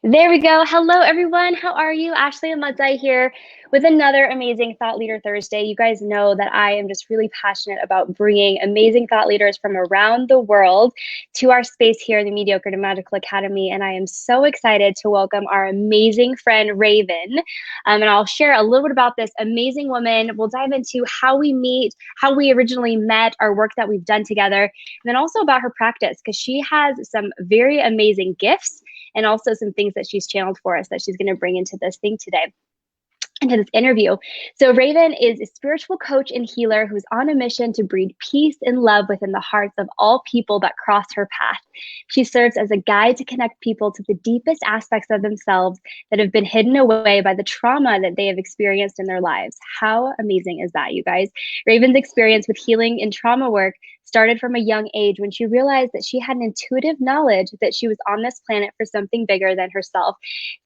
There we go. Hello, everyone. How are you? Ashley and Madzai here with another amazing Thought Leader Thursday. You guys know that I am just really passionate about bringing amazing thought leaders from around the world to our space here in the Mediocre to Magical Academy. And I am so excited to welcome our amazing friend, Raven. And I'll share a little bit about this amazing woman. We'll dive into how we meet, how we originally met, our work that we've done together, and then also about her practice, because she has some very amazing gifts and also some things that she's channeled for us that she's going to bring into this thing today, into this interview. So Raven is a spiritual coach and healer who's on a mission to breed peace and love within the hearts of all people that cross her path. She serves as a guide to connect people to the deepest aspects of themselves that have been hidden away by the trauma that they have experienced in their lives. How amazing is that, you guys? Raven's experience with healing and trauma work started from a young age when she realized that she had an intuitive knowledge that she was on this planet for something bigger than herself.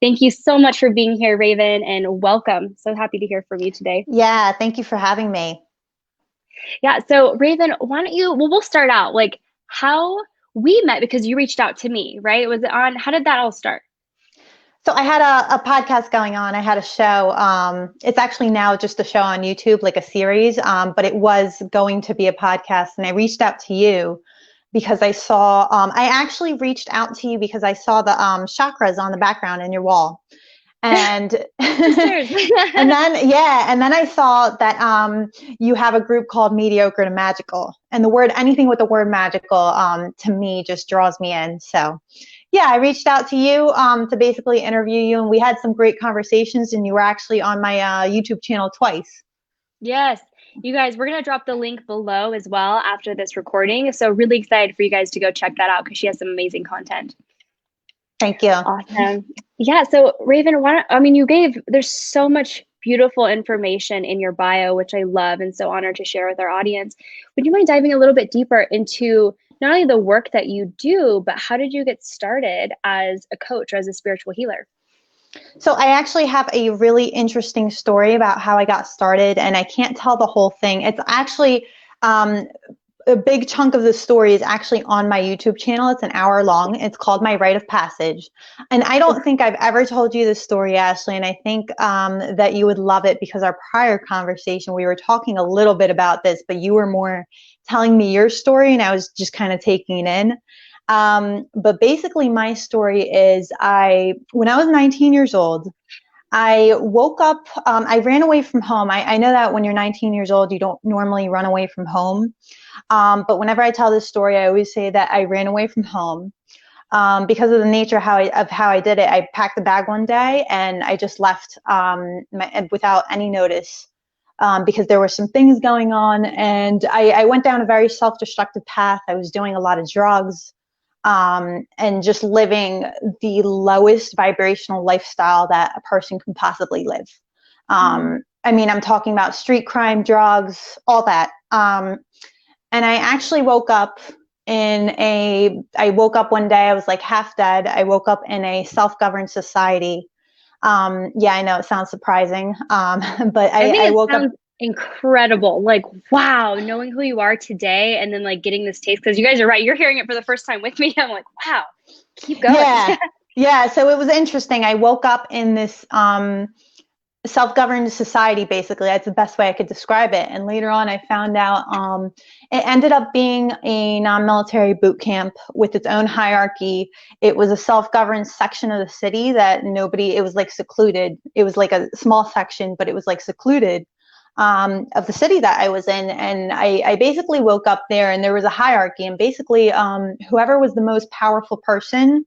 Thank you so much for being here, Raven, and welcome. So happy to hear from you today. Yeah, thank you for having me. Yeah, so Raven, why don't you, well, we'll start out like how we met because you reached out to me, right? Was it on, how did that all start? So I had a podcast going on. I had a show. It's actually now just a show on YouTube, like a series, but it was going to be a podcast. And I reached out to you because I actually reached out to you because I saw the chakras on the background in your wall. And Sisters. and then I saw that you have a group called Mediocre to Magical, and anything with the word magical to me just draws me in. So yeah, I reached out to you to basically interview you, and we had some great conversations, and you were actually on my YouTube channel twice. Yes. You guys, we're going to drop the link below as well after this recording. So really excited for you guys to go check that out because she has some amazing content. Thank you. Awesome. Yeah. So Raven, there's so much beautiful information in your bio, which I love and so honored to share with our audience. Would you mind diving a little bit deeper into not only the work that you do, but how did you get started as a coach or as a spiritual healer? So I actually have a really interesting story about how I got started, and I can't tell the whole thing. It's actually a big chunk of the story is actually on my YouTube channel. It's an hour long. It's called My Rite of Passage. And I don't think I've ever told you this story, Ashley, and I think that you would love it because our prior conversation, we were talking a little bit about this, but you were more telling me your story, and I was just kind of taking it in. But basically, my story is when I was 19 years old, I woke up, I ran away from home. I know that when you're 19 years old, you don't normally run away from home. But whenever I tell this story, I always say that I ran away from home because of the nature of how I did it. I packed a bag one day and I just left without any notice because there were some things going on. And I went down a very self-destructive path. I was doing a lot of drugs. And just living the lowest vibrational lifestyle that a person can possibly live. I'm talking about street crime, drugs, all that. And I actually woke up one day, I was like half dead. I woke up in a self-governed society. Yeah, I know it sounds surprising, but I woke up incredible. Like, wow, knowing who you are today and then like getting this taste, because you guys are right, you're hearing it for the first time with me. I'm like, wow, keep going. Yeah, so it was interesting. I woke up in this self-governed society, basically. That's the best way I could describe it. And later on I found out it ended up being a non-military boot camp with its own hierarchy. It was a self-governed section of the city that it was like secluded. It was like a small section, but it was like secluded of the city that I was in. And I basically woke up there, and there was a hierarchy, and basically whoever was the most powerful person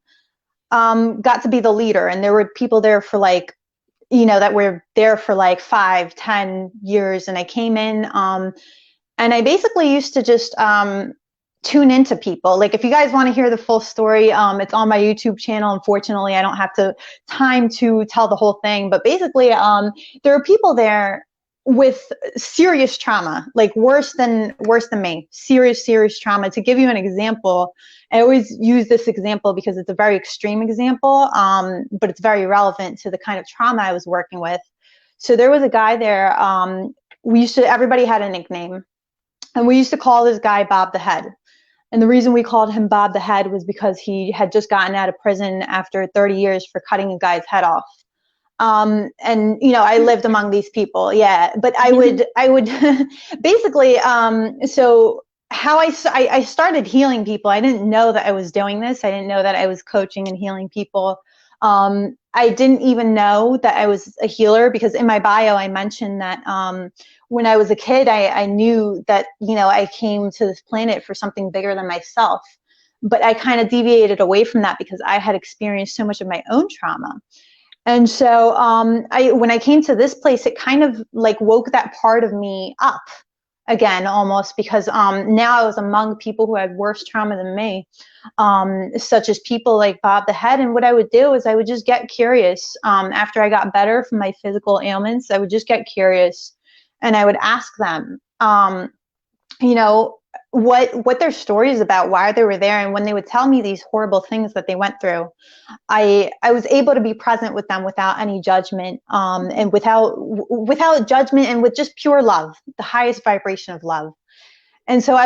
got to be the leader. And there were people there for that were there for 5-10 years. And I came in and I basically used to just tune into people. Like, if you guys want to hear the full story, it's on my YouTube channel. Unfortunately, I don't have time to tell the whole thing, but basically there are people there with serious trauma, like worse than me, serious trauma. To give you an example, I always use this example because it's a very extreme example, but it's very relevant to the kind of trauma I was working with. So there was a guy there, everybody had a nickname, and we used to call this guy Bob the Head. And the reason we called him Bob the Head was because he had just gotten out of prison after 30 years for cutting a guy's head off. And I lived among these people. Yeah. But I would basically, so how I started healing people. I didn't know that I was doing this. I didn't know that I was coaching and healing people. I didn't even know that I was a healer, because in my bio, I mentioned that, when I was a kid, I knew that, I came to this planet for something bigger than myself, but I kind of deviated away from that because I had experienced so much of my own trauma. And so when I came to this place, it kind of like woke that part of me up again, almost, because now I was among people who had worse trauma than me, such as people like Bob the Head. And what I would do is I would just get curious. After I got better from my physical ailments, I would just get curious, and I would ask them, you know, what their story is about, why they were there. And when they would tell me these horrible things that they went through, I was able to be present with them without any judgment, and without judgment, and with just pure love, the highest vibration of love. And so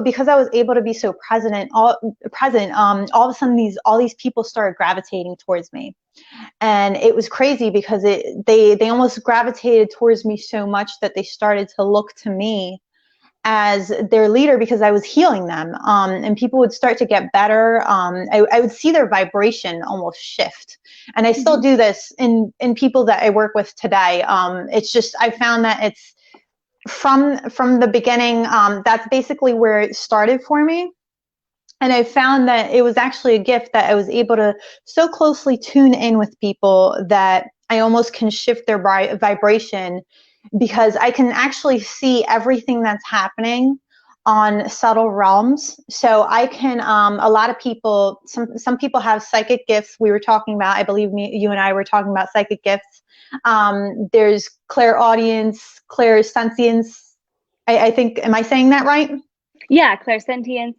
because I was able to be so present, all of a sudden all these people started gravitating towards me. And it was crazy because they almost gravitated towards me so much that they started to look to me as their leader, because I was healing them, and people would start to get better. I would see their vibration almost shift, and I still do this in people that I work with today. It's just, I found that it's from the beginning. That's basically where it started for me. And I found that it was actually a gift that I was able to so closely tune in with people that I almost can shift their vibration, because I can actually see everything that's happening on subtle realms. So I can, a lot of people, some people have psychic gifts. We were talking about, I believe you and I were talking about psychic gifts. There's clairaudience, clairsentience. I think, am I saying that right? Yeah, clairsentience.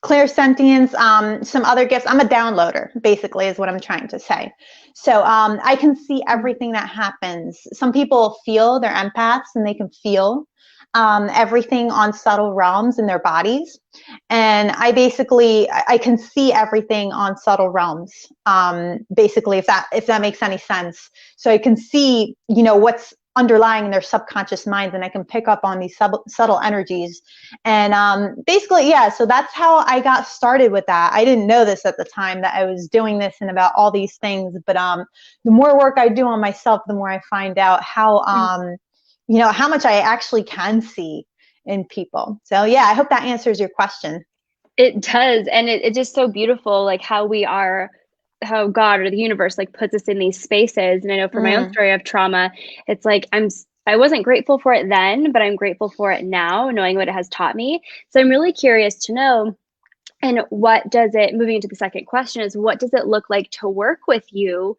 Clairsentience, some other gifts. I'm a downloader, basically, is what I'm trying to say. So I can see everything that happens. Some people feel, they're empaths, and they can feel everything on subtle realms in their bodies. And I can see everything on subtle realms, basically, if that makes any sense. So I can see, what's underlying in their subconscious minds, and I can pick up on these subtle energies. And basically, yeah, so that's how I got started with that. I didn't know this at the time, that I was doing this and about all these things, but the more work I do on myself, the more I find out how how much I actually can see in people. So yeah, I hope that answers your question. It does. And it's just so beautiful, like how God or the universe like puts us in these spaces. And I know for my own story of trauma, it's like I wasn't grateful for it then, but I'm grateful for it now, knowing what it has taught me. So I'm really curious to know, and moving into the second question, is what does it look like to work with you?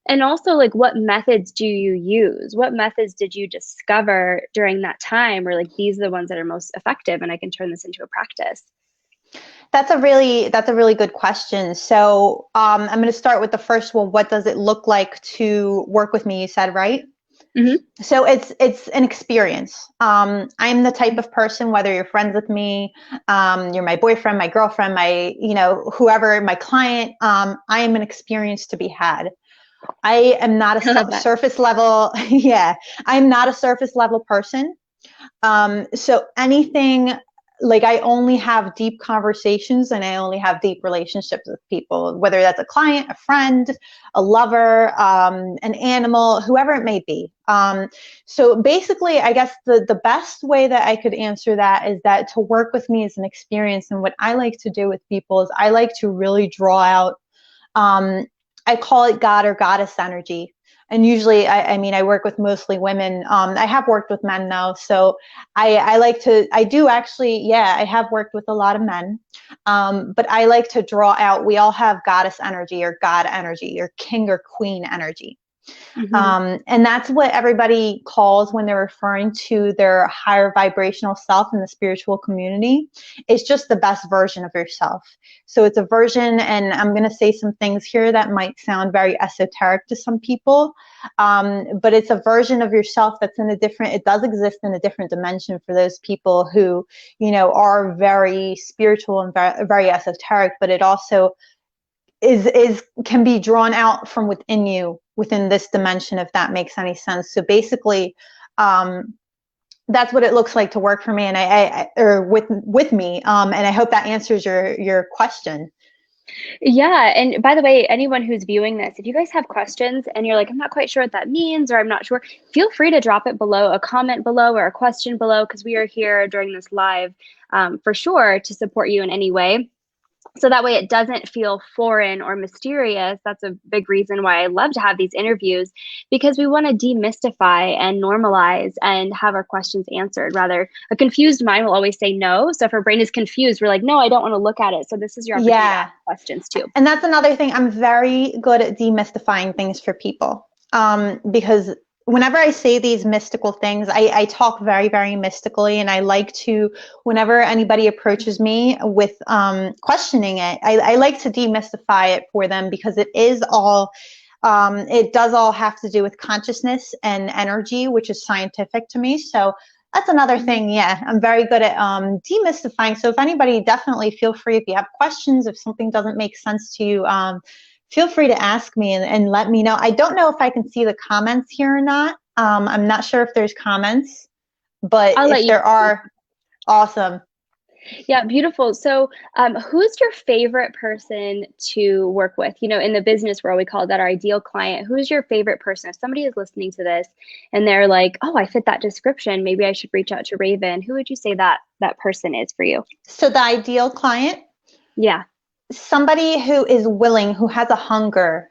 And also, like, what methods do you use? What methods did you discover during that time? Or like, these are the ones that are most effective, and I can turn this into a practice. That's a really good question. So I'm going to start with the first one. What does it look like to work with me? You said, right? Mm-hmm. So it's an experience. I'm the type of person, whether you're friends with me, you're my boyfriend, my girlfriend, my, whoever, my client, I am an experience to be had. I am not a surface level. Yeah, I'm not a surface level person. So anything, like, I only have deep conversations, and I only have deep relationships with people, whether that's a client, a friend, a lover, an animal, whoever it may be. So basically, I guess the best way that I could answer that is that to work with me is an experience. And what I like to do with people is I like to really draw out, I call it God or goddess energy. And usually, I work with mostly women. I have worked with men though. So I have worked with a lot of men. But I like to draw out, we all have goddess energy or God energy or king or queen energy. Hmm. And that's what everybody calls when they're referring to their higher vibrational self in the spiritual community. It's just the best version of yourself. So it's a version, and I'm going to say some things here that might sound very esoteric to some people, but it's a version of yourself that's in a different, it does exist in a different dimension for those people who, are very spiritual and very, very esoteric, but it also is can be drawn out from within you within this dimension, if that makes any sense. So basically, that's what it looks like to work for me, and I or with me, and I hope that answers your question. Yeah. And by the way, anyone who's viewing this, if you guys have questions and you're like, I'm not quite sure what that means, or I'm not sure, feel free to drop it below, a comment below or a question below, because we are here during this live for sure to support you in any way. So that way it doesn't feel foreign or mysterious. That's a big reason why I love to have these interviews, because we want to demystify and normalize and have our questions answered. Rather, a confused mind will always say no. So if our brain is confused, we're like, no, I don't want to look at it. So this is your opportunity to Yeah, ask questions too. and that's another thing. I'm very good at demystifying things for people, because whenever I say these mystical things, I talk very, very mystically, and I like to, whenever anybody approaches me with questioning it, I like to demystify it for them, because it is all, it does all have to do with consciousness and energy, which is scientific to me. So that's another thing. Yeah, I'm very good at demystifying. So if anybody, definitely feel free, if you have questions, if something doesn't make sense to you, feel free to ask me, and let me know. I don't know if I can see the comments here or not. I'm not sure if there's comments, but I'll let if you. there are, awesome. Yeah, beautiful. So, who's your favorite person to work with? You know, in the business world, we call that our ideal client. Who's your favorite person? If somebody is listening to this and they're like, "Oh, I fit that description. Maybe I should reach out to Raven." Who would you say that person is for you? So the ideal client, Yeah. somebody who is willing, who has a hunger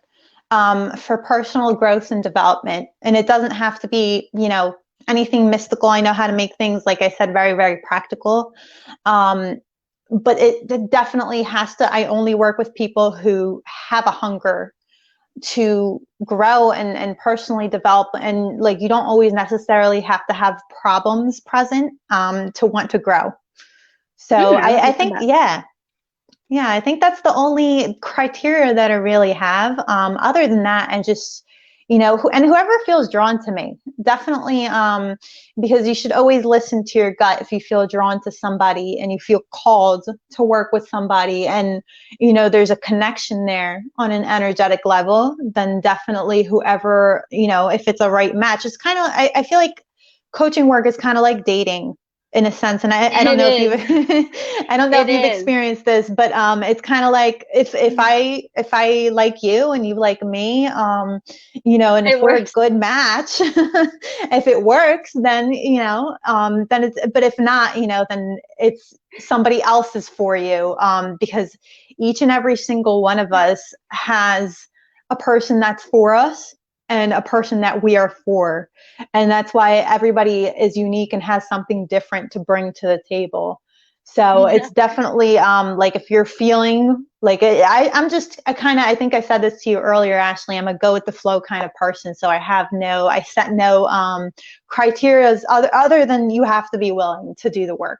for personal growth and development. And it doesn't have to be, anything mystical. I know how to make things, like I said, very, very practical. But it definitely has to, I only work with people who have a hunger to grow and personally develop. And like, you don't always necessarily have to have problems present to want to grow. So I love I you said think, that. yeah, I think that's the only criteria that I really have. Other than that, and just, and whoever feels drawn to me, definitely, because you should always listen to your gut. If you feel drawn to somebody and you feel called to work with somebody, and, there's a connection there on an energetic level, then definitely whoever, if it's a right match, it's kind of, I feel like coaching work is kind of like dating in a sense. And I don't It know if you've, is. I don't know It if you've is. experienced this, but it's kind of like, if I like you and you like me, and if It we're a works. good match, if it works, then then it's. But if not, then it's somebody else is for you, because each and every single one of us has a person that's for us and a person that we are for. And that's why everybody is unique and has something different to bring to the table. So Yeah. it's definitely like, if you're feeling like, I'm just I kind of, I think I said this to you earlier, Ashley, I'm a go with the flow kind of person. So I set no criteria other than you have to be willing to do the work.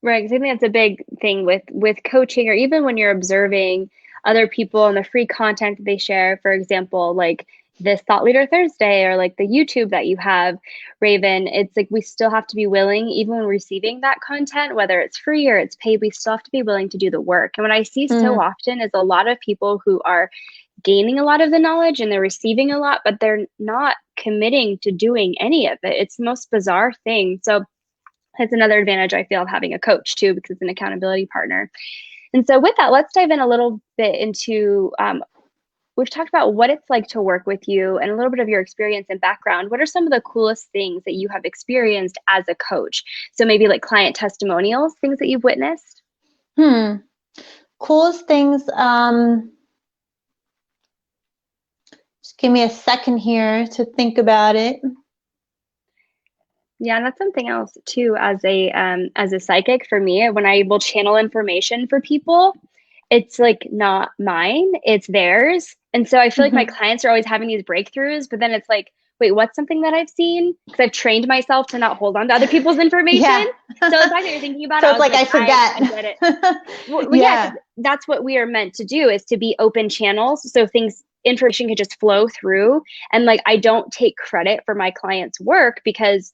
Right. 'Cause I think that's a big thing with coaching, or even when you're observing other people and the free content that they share. For example, like this Thought Leader Thursday, or like the YouTube that you have, Raven. It's like we still have to be willing, even when receiving that content, whether it's free or it's paid, we still have to be willing to do the work. And what I see so Mm, often is a lot of people who are gaining a lot of the knowledge and they're receiving a lot, but they're not committing to doing any of it. It's the most bizarre thing. So that's another advantage I feel of having a coach too, because it's an accountability partner. And so with that, let's dive in a little bit into, we've talked about what it's like to work with you and a little bit of your experience and background. What are some of the coolest things that you have experienced as a coach? So maybe like client testimonials, things that you've witnessed. hmm. Coolest things. Just give me a second here to think about it. Yeah, and that's something else too. As a psychic, for me, when I will channel information for people, it's like not mine, it's theirs. And so I feel like my Hmm. clients are always having these breakthroughs, but then it's like, wait, what's something that I've seen? Because I've trained myself to not hold on to other people's information. Yeah. So the fact that you're thinking about So it, I it's was like like, I I forget. get it. Well, yeah, Yeah. because that's what we are meant to do, is to be open channels. So things, information can just flow through. And like, I don't take credit for my clients' work because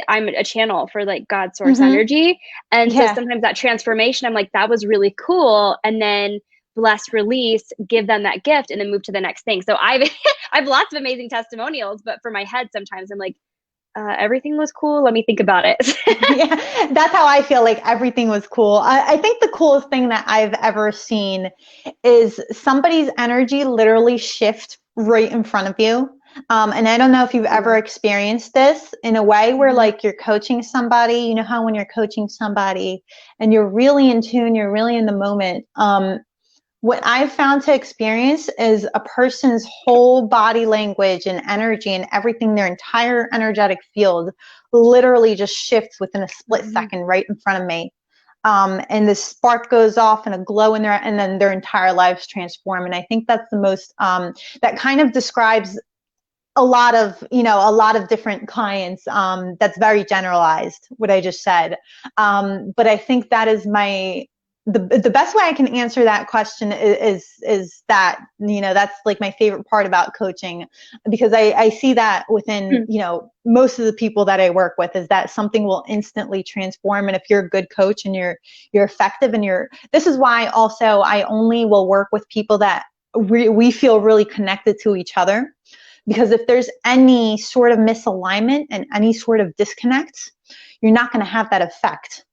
I'm a channel for like God source Hmm. energy. And so Yeah. sometimes that transformation, I'm like, that was really cool. And then bless, release, give them that gift, and then move to the next thing. So I've I've lots of amazing testimonials, but for my head, sometimes I'm like, everything was cool. Let me think about it. Yeah, that's how I feel. Like everything was cool. I think the coolest thing that I've ever seen is somebody's energy literally shift right in front of you. And I don't know if you've ever Yeah. experienced this in a way where Mhm. like you're coaching somebody, you know how when you're coaching somebody and you're really in tune, you're really in the moment. What I've found to experience is a person's whole body language and energy and everything, their entire energetic field literally just shifts within a split Mhm. second right in front of me. And the spark goes off and a glow in there, and then their entire lives transform. And I think that's the most, that kind of describes a lot of, a lot of different clients. That's very generalized, what I just said. But I think that is the best way I can answer that question is that, that's like my favorite part about coaching, because I see that within, most of the people that I work with, is that something will instantly transform. And if you're a good coach and you're effective, and this is why also I only will work with people that we feel really connected to each other. Because if there's any sort of misalignment and any sort of disconnect, you're not going to have that effect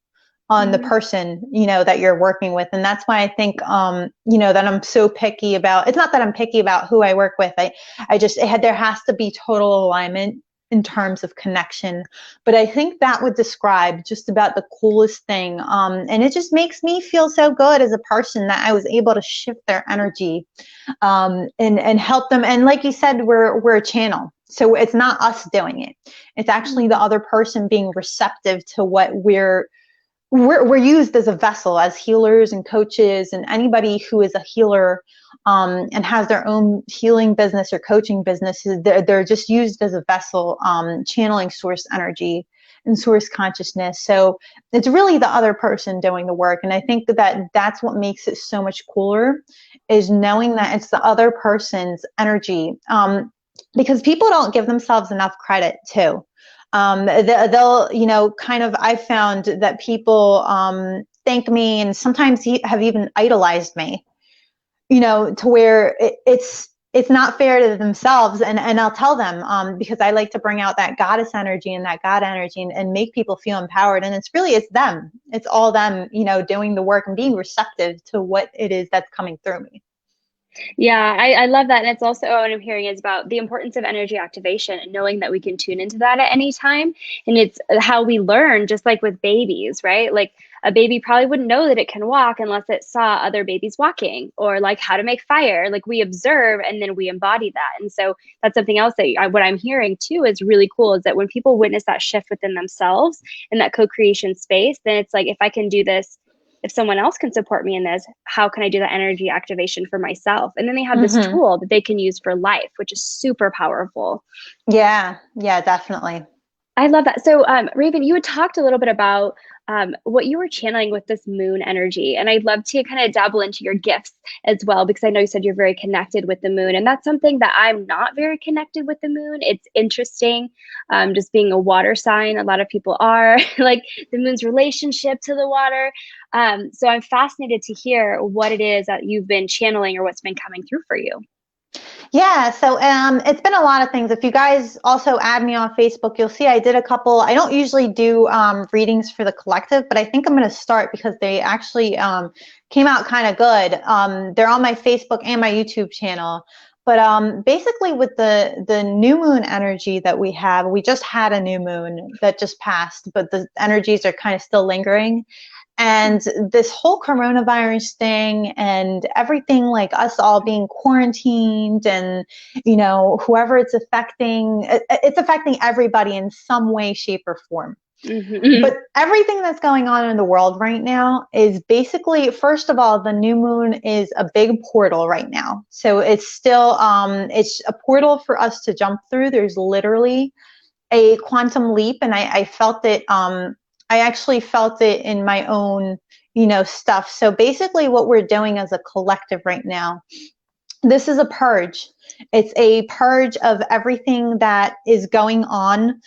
on the Mhm. person, that you're working with. And that's why I think, that I'm so picky about, it's not that I'm picky about who I work with. There has to be total alignment in terms of connection. But I think that would describe just about the coolest thing. And it just makes me feel so good as a person that I was able to shift their energy, and help them. And like you said, we're a channel. So it's not us doing it. It's actually the Mhm. other person being receptive to what we're used as a vessel, as healers and coaches, and anybody who is a healer, and has their own healing business or coaching businesses. They're just used as a vessel, channeling source energy and source consciousness. So it's really the other person doing the work. And I think that that's what makes it so much cooler, is knowing that it's the other person's energy. Because people don't give themselves enough credit too. They'll, kind of, I found that people, thank me, and sometimes have even idolized me, to where it's not fair to themselves. And I'll tell them, because I like to bring out that goddess energy and that God energy, and make people feel empowered. And it's them. It's all them, doing the work and being receptive to what it is that's coming through me. Yeah, I love that. And it's also what I'm hearing is about the importance of energy activation and knowing that we can tune into that at any time. And it's how we learn, just like with babies, right? Like a baby probably wouldn't know that it can walk unless it saw other babies walking, or like how to make fire. Like we observe and then we embody that. And so that's something else that what I'm hearing too is really cool, is that when people witness that shift within themselves in that co-creation space, then it's like, if I can do this, if someone else can support me in this, how can I do that energy activation for myself? And then they have this Hmm. tool that they can use for life, which is super powerful. Yeah, yeah, definitely. I love that. So, Raven, you had talked a little bit about what you were channeling with this moon energy. And I'd love to kind of dabble into your gifts as well, because I know you said you're very connected with the moon. And that's something that I'm not very connected with the moon. It's interesting, just being a water sign. A lot of people are like the moon's relationship to the water. So I'm fascinated to hear what it is that you've been channeling or what's been coming through for you. Yeah, so it's been a lot of things. If you guys also add me on Facebook, you'll see I did a couple. I don't usually do readings for the collective, but I think I'm going to start because they actually came out kind of good. They're on my Facebook and my YouTube channel. But basically, with the new moon energy that we just had a new moon that just passed, but the energies are kind of still lingering. And this whole coronavirus thing and everything, like us all being quarantined, and whoever it's affecting everybody in some way, shape, or form. Mm-hmm. But everything that's going on in the world right now is basically, first of all, the new moon is a big portal right now. So it's still, it's a portal for us to jump through. There's literally a quantum leap, and I felt it. I actually felt it in my own, stuff. So basically, what we're doing as a collective right now, this is a purge. It's a purge of everything that is going on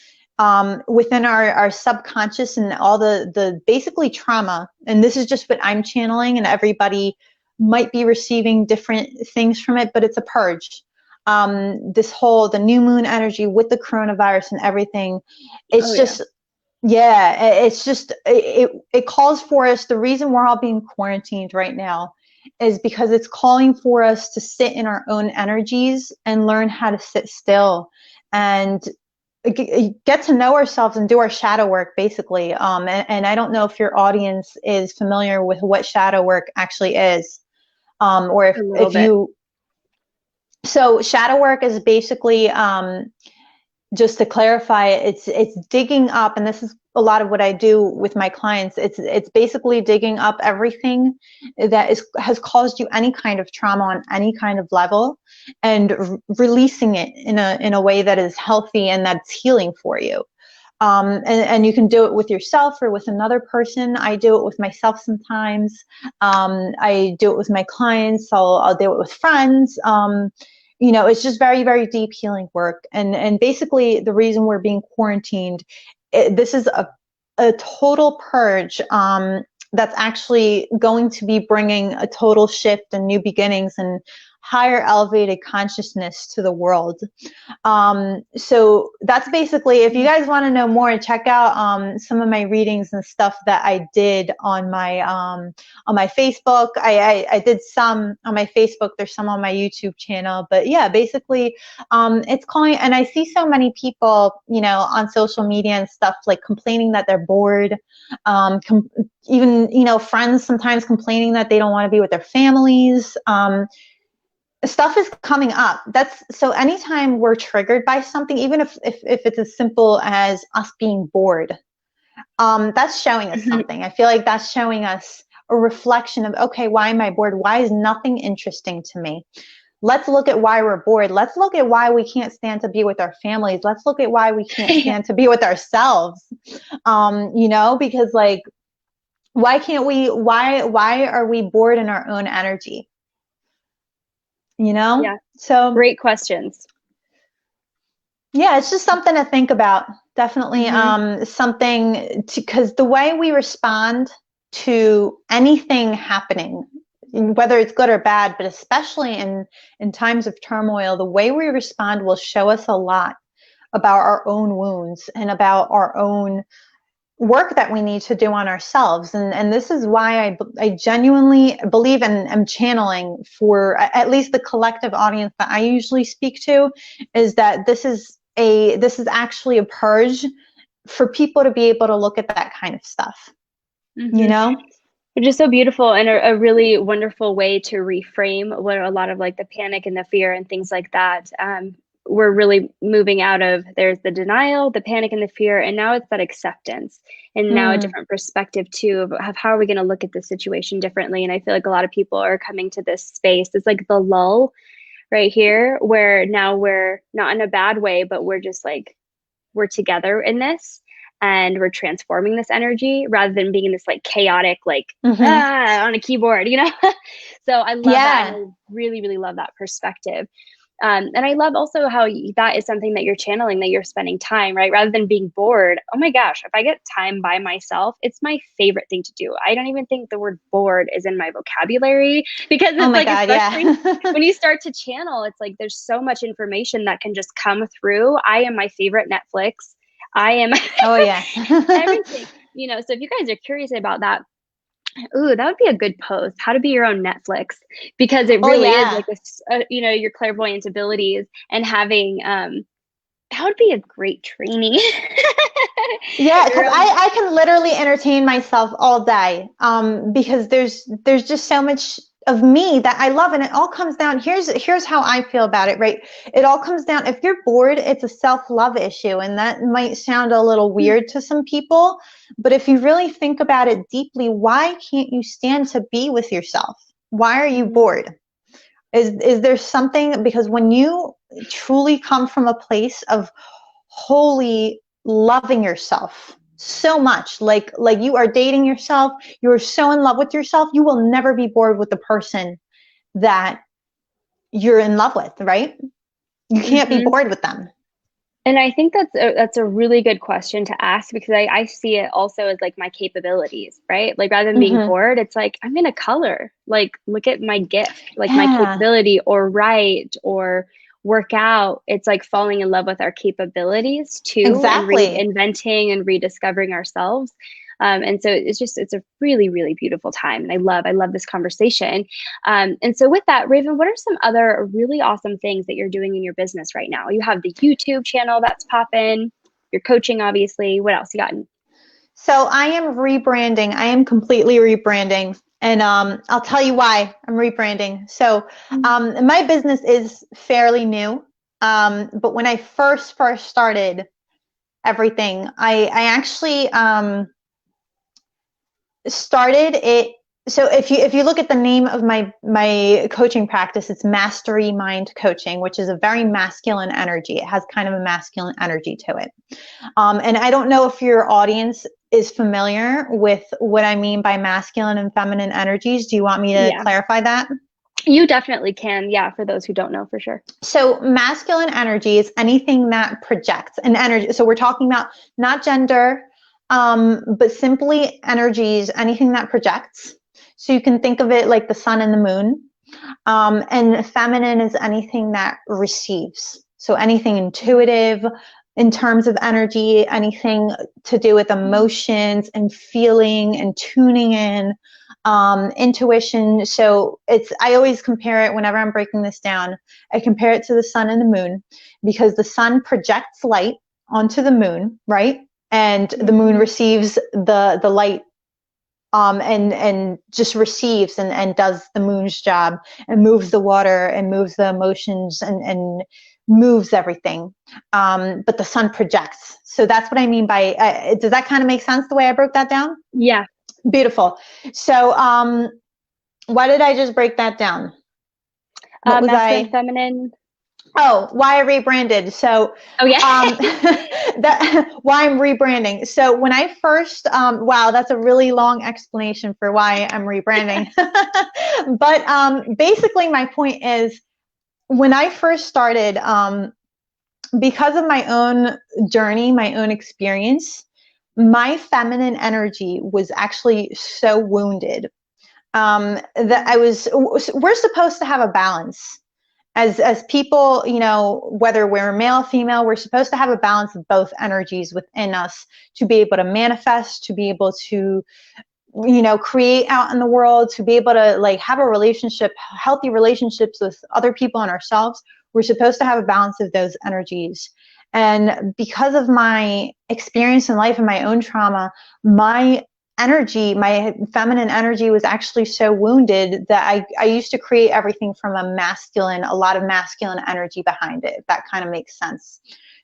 within our subconscious and all the basically trauma. And this is just what I'm channeling, and everybody might be receiving different things from it, but it's a purge. The new moon energy with the coronavirus and everything, Oh it's yeah. just, yeah, it's just, it calls for us. The reason we're all being quarantined right now is because it's calling for us to sit in our own energies and learn how to sit still and get to know ourselves and do our shadow work, basically. And I don't know if your audience is familiar with what shadow work actually is, or A little if bit. you. So shadow work is basically, just to clarify, it's digging up, and this is a lot of what I do with my clients. It's basically digging up everything that has caused you any kind of trauma on any kind of level, and releasing it in a way that is healthy and that's healing for you. And you can do it with yourself or with another person. I do it with myself sometimes. I do it with my clients. I'll do it with friends. It's just very, very deep healing work. And basically, the reason we're being quarantined, this is a total purge. That's actually going to be bringing a total shift and new beginnings and higher elevated consciousness to the world. So that's basically, if you guys want to know more, check out some of my readings and stuff that I did on my Facebook. I did some on my Facebook. There's some on my YouTube channel. But yeah, basically, it's calling. And I see so many people, on social media and stuff, like complaining that they're bored. Even friends sometimes complaining that they don't want to be with their families. Stuff is coming up. That's so anytime we're triggered by something, even if it's as simple as us being bored, that's showing us something. I feel like that's showing us a reflection of, okay, why am I bored? Why is nothing interesting to me? Let's look at why we're bored. Let's look at why we can't stand to be with our families. Let's look at why we can't Yeah. stand to be with ourselves. Because like, why are we bored in our own energy? Yeah. So Great questions. yeah, it's just something to think about. Definitely something to, because the way we respond to anything happening, whether it's good or bad, but especially in times of turmoil, the way we respond will show us a lot about our own wounds and about our own work that we need to do on ourselves. And this is why I genuinely believe and am channeling for at least the collective audience that I usually speak to, is that this is actually a purge for people to be able to look at that kind of stuff, Which is so beautiful and a really wonderful way to reframe what a lot of like the panic and the fear and things like that. We're really moving out of, there's the denial, the panic and the fear, and now it's that acceptance and now a different perspective too of how are we going to look at this situation differently. And I feel like a lot of people are coming to this space. It's like the lull right here where now we're not in a bad way, but we're just like, we're together in this and we're transforming this energy rather than being in this like chaotic, like on a keyboard, So I love that. And I really, really love that perspective. And I love also how that is something that you're channeling, that you're spending time, right? Rather than being bored. Oh my gosh, if I get time by myself, it's my favorite thing to do. I don't even think the word bored is in my vocabulary because it's like, God, especially when you start to channel, it's like there's so much information that can just come through. I am my favorite Netflix. I am everything, So if you guys are curious about that, ooh, that would be a good post. How to be your own Netflix, because it really is like this, your clairvoyant abilities and having, that would be a great training. Yeah, because I can literally entertain myself all day, because there's just so much of me that I love. And it all comes down, here's how I feel about it, right? It all comes down, if you're bored, it's a self-love issue. And that might sound a little weird to some people, but if you really think about it deeply, why can't you stand to be with yourself? Why are you bored? Is there something, because when you truly come from a place of wholly loving yourself so much, like you are dating yourself, you are so in love with yourself, you will never be bored with the person that you're in love with, right? You can't be Mm-hmm. bored with them. And I think that's a really good question to ask because I see it also as like my capabilities, right? Like rather than being Mm-hmm. bored, it's like I'm gonna color. Like look at my gift, like my Yeah, capability, or write or work out. It's like falling in love with our capabilities too, and exactly. reinventing and rediscovering ourselves. And so it's a really, really beautiful time. And I love this conversation. And so with that, Raven, what are some other really awesome things that you're doing in your business right now? You have the YouTube channel that's popping, you're coaching, obviously. What else you got? So I am rebranding. I am completely rebranding. And I'll tell you why I'm rebranding. So my business is fairly new. But when I first started everything, I actually started it. So if you look at the name of my coaching practice, it's Mastery Mind Coaching, which is a very masculine energy. It has kind of a masculine energy to it. And I don't know if your audience is familiar with what I mean by masculine and feminine energies. Do you want me to Yeah, clarify that? you definitely can. Yeah, for those who don't know for sure. So masculine energy is anything that projects an energy. So we're talking about not gender, but simply energies, anything that projects. So you can think of it like the sun and the moon. And feminine is anything that receives. So anything intuitive in terms of energy, anything to do with emotions and feeling and tuning in, intuition. So I always compare it whenever I'm breaking this down. I compare it to the sun and the moon because the sun projects light onto the moon, right? And the moon receives the light, and just receives and does the moon's job and moves the water and moves the emotions and moves everything. But the sun projects. So that's what I mean by, does that kind of make sense the way I broke that down? Yeah, Beautiful. So why did I just break that down? What was masculine, I? feminine. Oh, why I rebranded. So, Oh yeah. why I'm rebranding. So when I first, wow, that's a really long explanation for why I'm rebranding. But basically, my point is when I first started, because of my own journey, my own experience, my feminine energy was actually so wounded, that we're supposed to have a balance as people, whether we're male, female, we're supposed to have a balance of both energies within us to be able to manifest, to be able to, create out in the world, to be able to like have a relationship, healthy relationships with other people and ourselves. We're supposed to have a balance of those energies. And because of my experience in life and my own trauma, my energy, my feminine energy was actually so wounded that I used to create everything from a lot of masculine energy behind it, if that kind of makes sense.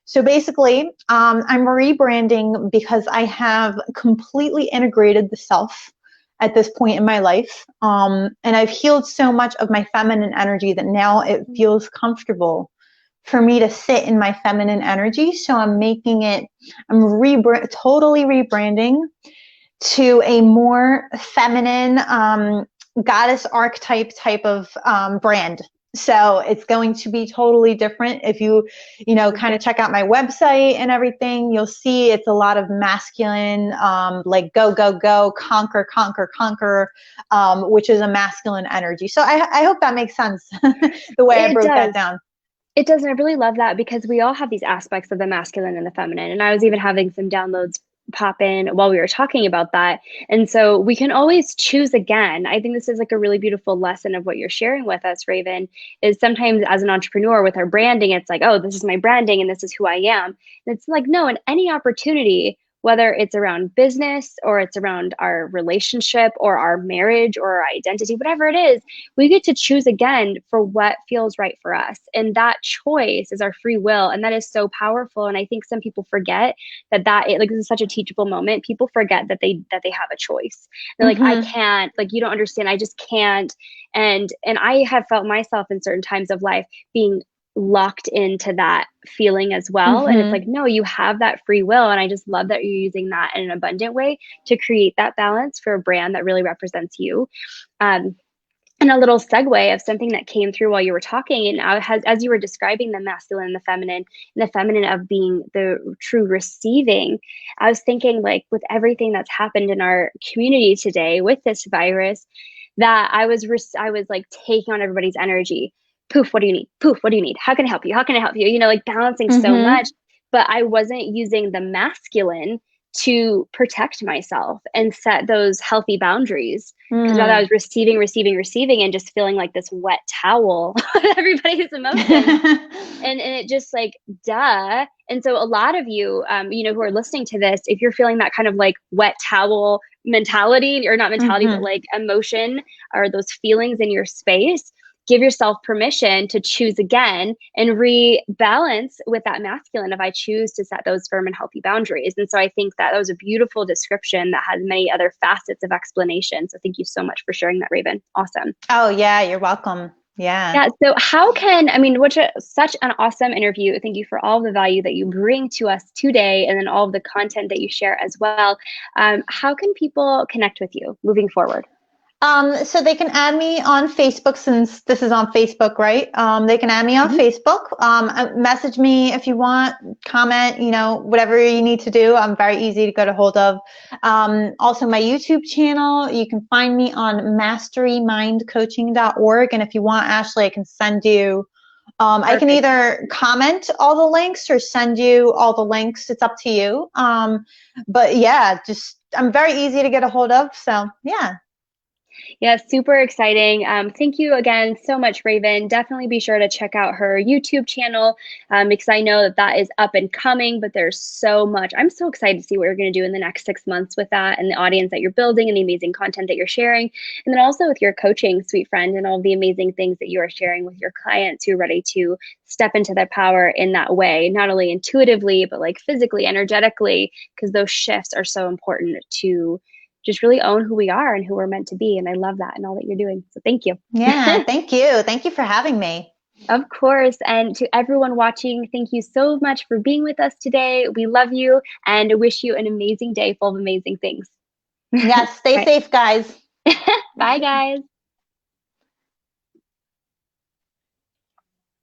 So basically, I'm rebranding because I have completely integrated the self at this point in my life. And I've healed so much of my feminine energy that now it feels comfortable for me to sit in my feminine energy. So I'm totally rebranding to a more feminine, goddess archetype type of brand. So it's going to be totally different. If you kind of check out my website and everything, you'll see it's a lot of masculine, like go, go, go, conquer, conquer, conquer, which is a masculine energy. So I hope that makes sense the way I It broke that does. down. It does. And I really love that because we all have these aspects of the masculine and the feminine. And I was even having some downloads pop in while we were talking about that. And so we can always choose again. I think this is like a really beautiful lesson of what you're sharing with us, Raven, is sometimes as an entrepreneur with our branding, it's like, oh, this is my branding and this is who I am. And it's like, no, in any opportunity, whether it's around business or it's around our relationship or our marriage or our identity, whatever it is, we get to choose again for what feels right for us. And that choice is our free will. And that is so powerful. And I think some people forget like, this is such a teachable moment. People forget that they have a choice. They're like, I Mm-hmm. can't, like, you don't understand. I just can't. And I have felt myself in certain times of life being locked into that feeling as well. And it's like, Mm-hmm. no, you have that free will. And I just love that you're using that in an abundant way to create that balance for a brand that really represents you. Um, and a little segue of something that came through while you were talking, and as you were describing the masculine and the feminine of being the true receiving, I was thinking, like, with everything that's happened in our community today with this virus, that I was like taking on everybody's energy. Poof, what do you need? Poof, what do you need? How can I help you? How can I help you? Like balancing so Mm-hmm. much, but I wasn't using the masculine to protect myself and set those healthy boundaries, because rather I was receiving, and just feeling like this wet towel on everybody's emotions. And it just like, duh. And so a lot of you, who are listening to this, if you're feeling that kind of like wet towel mentality, or not mentality, but Mm-hmm. like emotion or those feelings in your space, give yourself permission to choose again and rebalance with that masculine if I choose to set those firm and healthy boundaries. And so I think that was a beautiful description that has many other facets of explanation. So thank you so much for sharing that, Raven. Awesome. Oh, yeah, you're welcome. Yeah. Yeah. So such an awesome interview. Thank you for all the value that you bring to us today, and then all of the content that you share as well. How can people connect with you moving forward? So they can add me on Facebook, since this is on Facebook, right? They can add me on Mhm. Facebook. Message me if you want, comment, whatever you need to do. I'm very easy to get a hold of. Also, my YouTube channel, you can find me on masterymindcoaching.org. And if you want, Ashley, I can send you, I can Perfect. either comment all the links or send you all the links. It's up to you. But yeah, I'm very easy to get a hold of. So yeah. Yeah, super exciting. Thank you again so much, Raven. Definitely be sure to check out her YouTube channel, because I know that is up and coming, but there's so much. I'm so excited to see what you're going to do in the next 6 months with that, and the audience that you're building, and the amazing content that you're sharing. And then also with your coaching, sweet friend, and all the amazing things that you are sharing with your clients who are ready to step into their power in that way, not only intuitively, but like physically, energetically, because those shifts are so important to just really own who we are and who we're meant to be. And I love that and all that you're doing. So thank you. Yeah, thank you. Thank you for having me. Of course. And to everyone watching, thank you so much for being with us today. We love you and wish you an amazing day full of amazing things. All Yes, stay right. safe, guys. Bye, guys.